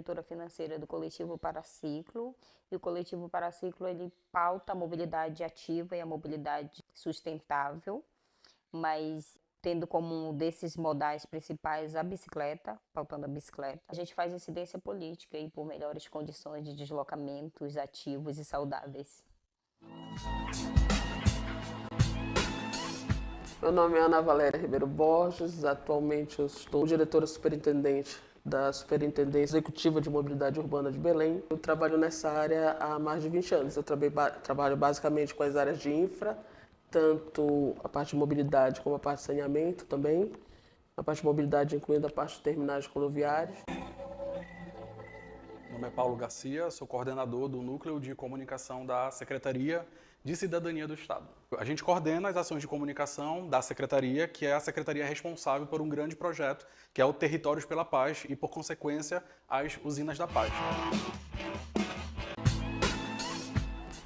diretora financeira do Coletivo Paraciclo, e o Coletivo Paraciclo ele pauta a mobilidade ativa e a mobilidade sustentável, mas tendo como um desses modais principais a bicicleta, pautando a bicicleta. A gente faz incidência política e por melhores condições de deslocamentos ativos e saudáveis. Meu nome é Ana Valéria Ribeiro Borges, atualmente eu estou diretora superintendente da Superintendência Executiva de Mobilidade Urbana de Belém. Eu trabalho nessa área há mais de 20 anos. Eu trabalho basicamente com as áreas de infra, tanto a parte de mobilidade como a parte de saneamento também. A parte de mobilidade incluindo a parte de terminais rodoviários. Meu nome é Paulo Garcia, sou coordenador do Núcleo de Comunicação da Secretaria de Cidadania do Estado. A gente coordena as ações de comunicação da Secretaria, que é a Secretaria responsável por um grande projeto, que é o Territórios pela Paz e, por consequência, as Usinas da Paz.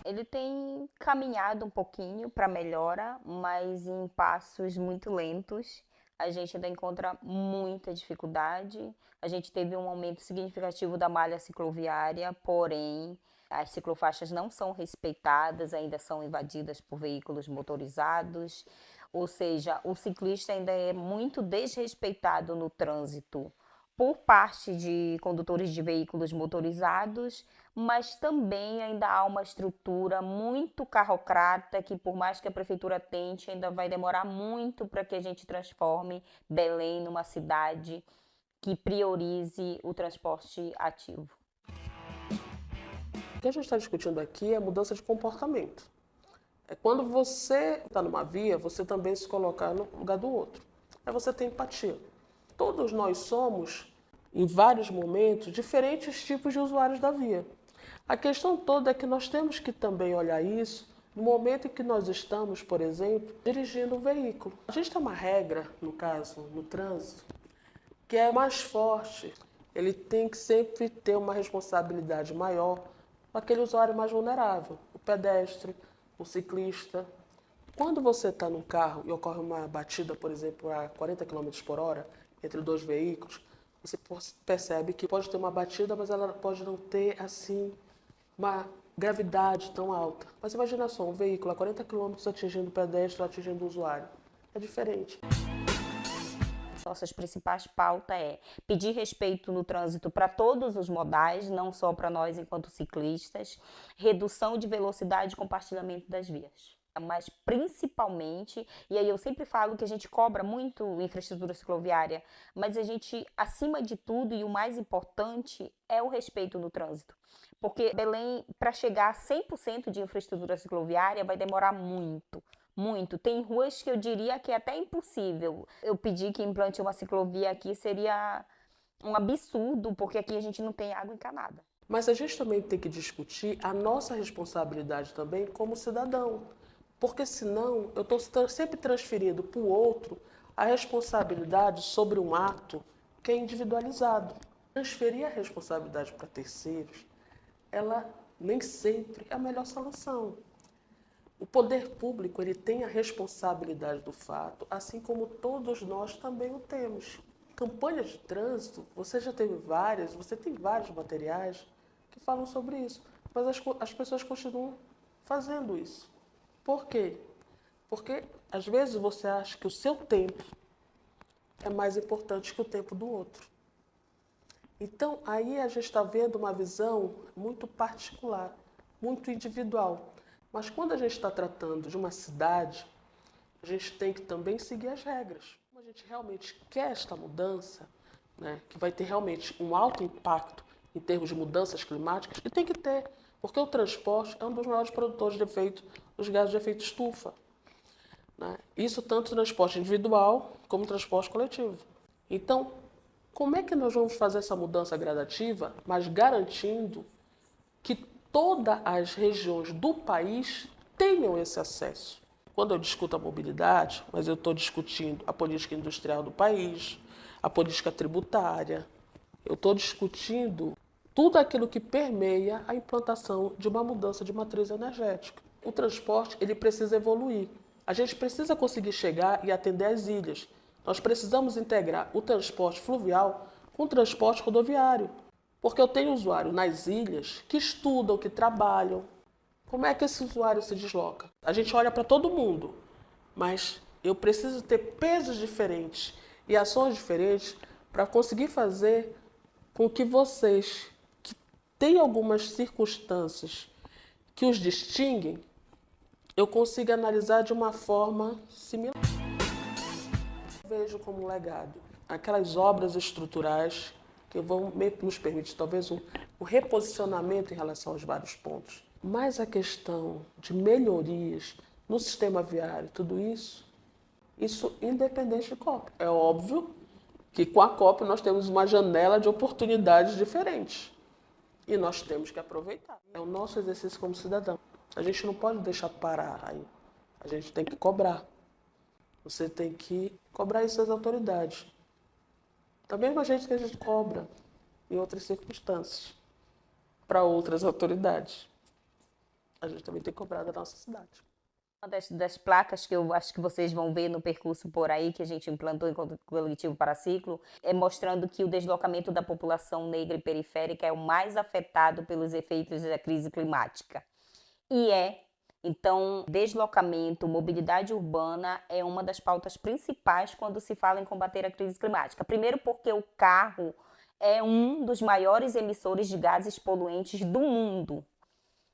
Ele tem caminhado um pouquinho para melhora, mas em passos muito lentos. A gente ainda encontra muita dificuldade. A gente teve um aumento significativo da malha cicloviária, porém as ciclofaixas não são respeitadas, ainda são invadidas por veículos motorizados. Ou seja, o ciclista ainda é muito desrespeitado no trânsito por parte de condutores de veículos motorizados, mas também ainda há uma estrutura muito carrocrata que, por mais que a prefeitura tente, ainda vai demorar muito para que a gente transforme Belém numa cidade que priorize o transporte ativo. O que a gente está discutindo aqui é mudança de comportamento. É quando você está numa via, você também se colocar no lugar do outro. Aí você tem empatia. Todos nós somos, em vários momentos, diferentes tipos de usuários da via. A questão toda é que nós temos que também olhar isso no momento em que nós estamos, por exemplo, dirigindo um veículo. A gente tem uma regra, no caso, no trânsito, que é mais forte. Ele tem que sempre ter uma responsabilidade maior com aquele usuário mais vulnerável, o pedestre, o ciclista. Quando você está num carro e ocorre uma batida, por exemplo, a 40 km por hora entre dois veículos, você percebe que pode ter uma batida, mas ela pode não ter, assim, uma gravidade tão alta. Mas imagina só, um veículo a 40 km atingindo o pedestre ou atingindo o usuário. É diferente. Nossas principais pautas é pedir respeito no trânsito para todos os modais, não só para nós enquanto ciclistas, redução de velocidade e compartilhamento das vias. Mas principalmente, e aí eu sempre falo que a gente cobra muito infraestrutura cicloviária, mas a gente, acima de tudo, e o mais importante, é o respeito no trânsito. Porque Belém, para chegar a 100% de infraestrutura cicloviária, vai demorar muito. Muito. Tem ruas que eu diria que é até impossível. Eu pedir que implante uma ciclovia aqui seria um absurdo, porque aqui a gente não tem água encanada. Mas a gente também tem que discutir a nossa responsabilidade também como cidadão. Porque senão eu estou sempre transferindo para o outro a responsabilidade sobre um ato que é individualizado. Transferir a responsabilidade para terceiros, ela nem sempre é a melhor solução. O poder público ele tem a responsabilidade do fato, assim como todos nós também o temos. Campanhas de trânsito, você já teve várias, você tem vários materiais que falam sobre isso, mas as pessoas continuam fazendo isso. Por quê? Porque às vezes você acha que o seu tempo é mais importante que o tempo do outro. Então aí a gente está vendo uma visão muito particular, muito individual. Mas quando a gente está tratando de uma cidade, a gente tem que também seguir as regras. Como a gente realmente quer esta mudança, né, que vai ter realmente um alto impacto em termos de mudanças climáticas, e tem que ter, porque o transporte é um dos maiores produtores dos gases de efeito estufa. Né? Isso tanto transporte individual como transporte coletivo. Então, como é que nós vamos fazer essa mudança gradativa, mas garantindo que todas as regiões do país tenham esse acesso? Quando eu discuto a mobilidade, mas eu estou discutindo a política industrial do país, a política tributária, eu estou discutindo tudo aquilo que permeia a implantação de uma mudança de matriz energética. O transporte ele precisa evoluir. A gente precisa conseguir chegar e atender as ilhas. Nós precisamos integrar o transporte fluvial com o transporte rodoviário. Porque eu tenho usuário nas ilhas que estudam, que trabalham. Como é que esse usuário se desloca? A gente olha para todo mundo, mas eu preciso ter pesos diferentes e ações diferentes para conseguir fazer com que vocês, que têm algumas circunstâncias que os distinguem, eu consiga analisar de uma forma similar. Vejo como legado aquelas obras estruturais que vão nos permitir talvez um reposicionamento em relação aos vários pontos. Mas a questão de melhorias no sistema viário, tudo isso independente de COP. É óbvio que com a COP nós temos uma janela de oportunidades diferentes e nós temos que aproveitar. É o nosso exercício como cidadão. A gente não pode deixar parar aí. A gente tem que cobrar. Você tem que cobrar isso das autoridades. Da mesma gente que a gente cobra em outras circunstâncias para outras autoridades. A gente também tem que cobrar da nossa cidade. Uma das placas que eu acho que vocês vão ver no percurso por aí, que a gente implantou enquanto coletivo Paraciclo, é mostrando que o deslocamento da população negra e periférica é o mais afetado pelos efeitos da crise climática. Então, deslocamento, mobilidade urbana é uma das pautas principais quando se fala em combater a crise climática. Primeiro porque o carro é um dos maiores emissores de gases poluentes do mundo.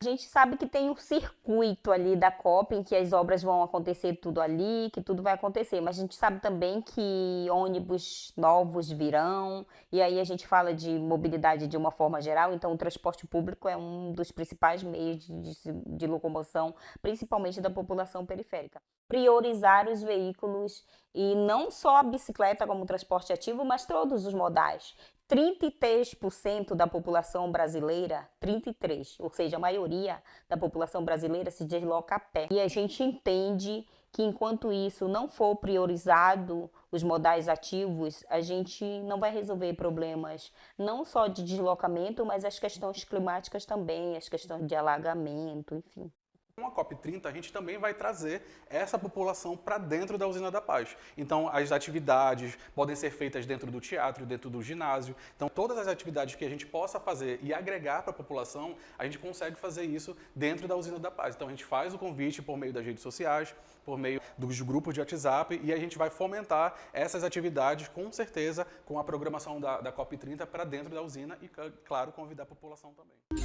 A gente sabe que tem o circuito ali da COP, em que as obras vão acontecer tudo ali, que tudo vai acontecer, mas a gente sabe também que ônibus novos virão, e aí a gente fala de mobilidade de uma forma geral, então o transporte público é um dos principais meios de locomoção, principalmente da população periférica. Priorizar os veículos, e não só a bicicleta como transporte ativo, mas todos os modais. 33% da população brasileira, 33%, ou seja, a maioria da população brasileira se desloca a pé. E a gente entende que enquanto isso não for priorizado, os modais ativos, a gente não vai resolver problemas não só de deslocamento, mas as questões climáticas também, as questões de alagamento, enfim. Com a COP30, a gente também vai trazer essa população para dentro da Usina da Paz. Então, as atividades podem ser feitas dentro do teatro, dentro do ginásio. Então, todas as atividades que a gente possa fazer e agregar para a população, a gente consegue fazer isso dentro da Usina da Paz. Então, a gente faz o convite por meio das redes sociais, por meio dos grupos de WhatsApp, e a gente vai fomentar essas atividades, com certeza, com a programação da COP30 para dentro da usina e, claro, convidar a população também.